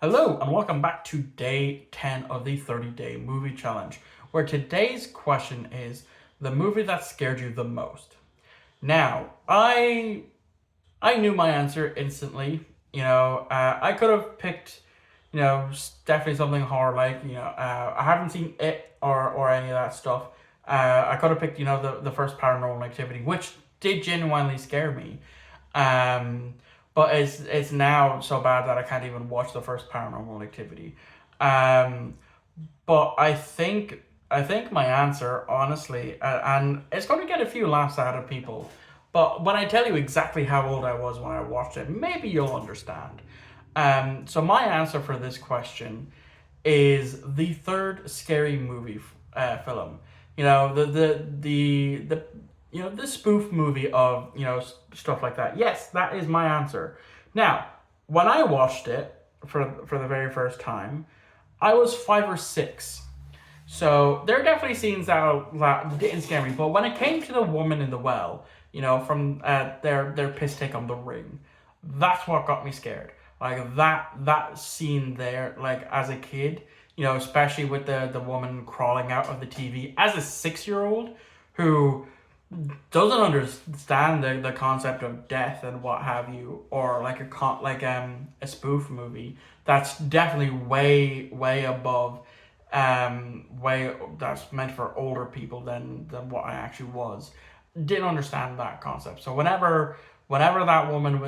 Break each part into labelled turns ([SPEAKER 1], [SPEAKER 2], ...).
[SPEAKER 1] Hello, and welcome back to day 10 of the 30-day movie challenge, where today's question is the movie that scared you the most. Now, I knew my answer instantly. I could have picked, definitely something horror like, I haven't seen it or any of that stuff. I could have picked, the first Paranormal Activity, which did genuinely scare me. Um, but it's now so bad that I can't even watch the first Paranormal Activity. Um, but I think my answer, honestly, and it's going to get a few laughs out of people. But when I tell you exactly how old I was when I watched it, maybe you'll understand. So my answer for this question is the third Scary Movie film. The spoof movie of stuff like that. Yes, that is my answer. Now, when I watched it for the very first time, I was 5 or 6. So there are definitely scenes that didn't scare me, but when it came to the woman in the well, from their piss take on the ring, that's what got me scared. Like that scene there, like as a kid, especially with the woman crawling out of the TV as a 6-year-old who doesn't understand the concept of death and what have you, or like a spoof movie that's definitely way above way that's meant for older people than what I actually was. Didn't understand that concept. So whenever that woman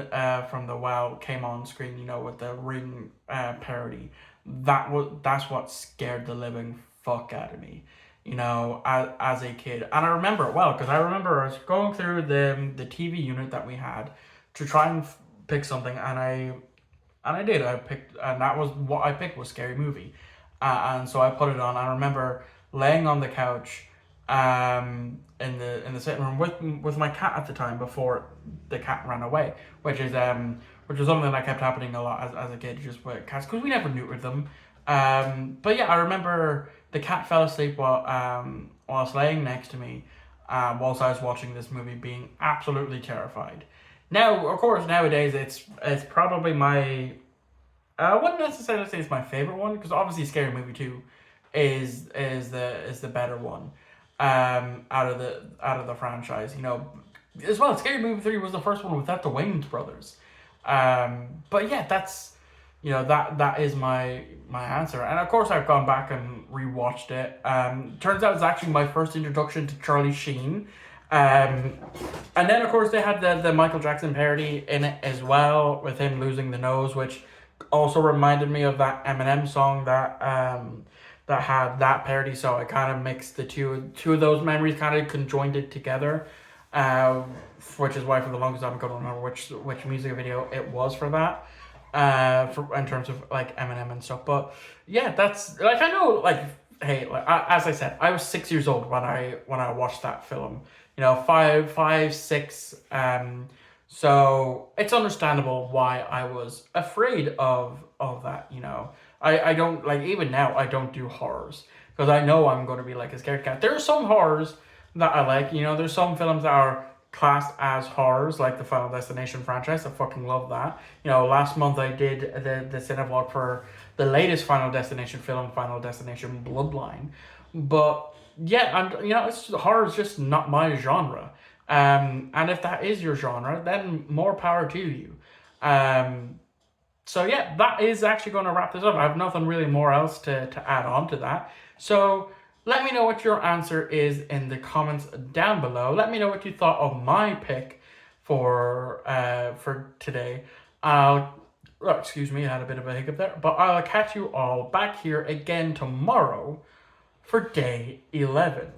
[SPEAKER 1] from the well came on screen, with the ring parody, that's what scared the living fuck out of me. As a kid, and I remember it well because I remember I was going through the TV unit that we had to try and pick something, and I did. I picked, and that was what I picked was Scary Movie, and so I put it on. I remember laying on the couch, in the sitting room with my cat at the time before the cat ran away, which is something that kept happening a lot as a kid, just with cats because we never neutered them. But yeah, I remember the cat fell asleep whilst laying next to me, whilst I was watching this movie, being absolutely terrified. Now, of course, nowadays it's probably my I wouldn't necessarily say it's my favorite one because obviously Scary Movie 2 is the better one out of the franchise. As well, Scary Movie 3 was the first one without the Wayans brothers. But yeah, that is my answer. And of course, I've gone back and rewatched it. Turns out it's actually my first introduction to Charlie Sheen. And then of course they had the Michael Jackson parody in it as well with him losing the nose, which also reminded me of that Eminem song that had that parody. So I kind of mixed the two of those memories, kind of conjoined it together. Uh, which is why for the longest time I couldn't remember which music video it was for that. For in terms of like Eminem and stuff, but yeah, that's like I know like hey, as I said, I was 6 years old when I watched that film. Five, 6. So it's understandable why I was afraid of that. I don't like even now. I don't do horrors because I know I'm going to be like a scared cat. There are some horrors that I like. There's some films that are classed as horrors, like the Final Destination franchise. I fucking love that. Last month I did the cinevlog for the latest Final Destination film, Final Destination Bloodline. But yeah, and horror is just not my genre. And if that is your genre, then more power to you. Um, so yeah, that is actually going to wrap this up. I have nothing really more else to add on to that. So let me know what your answer is in the comments down below. Let me know what you thought of my pick for today. Excuse me, I had a bit of a hiccup there, but I'll catch you all back here again tomorrow for day 11.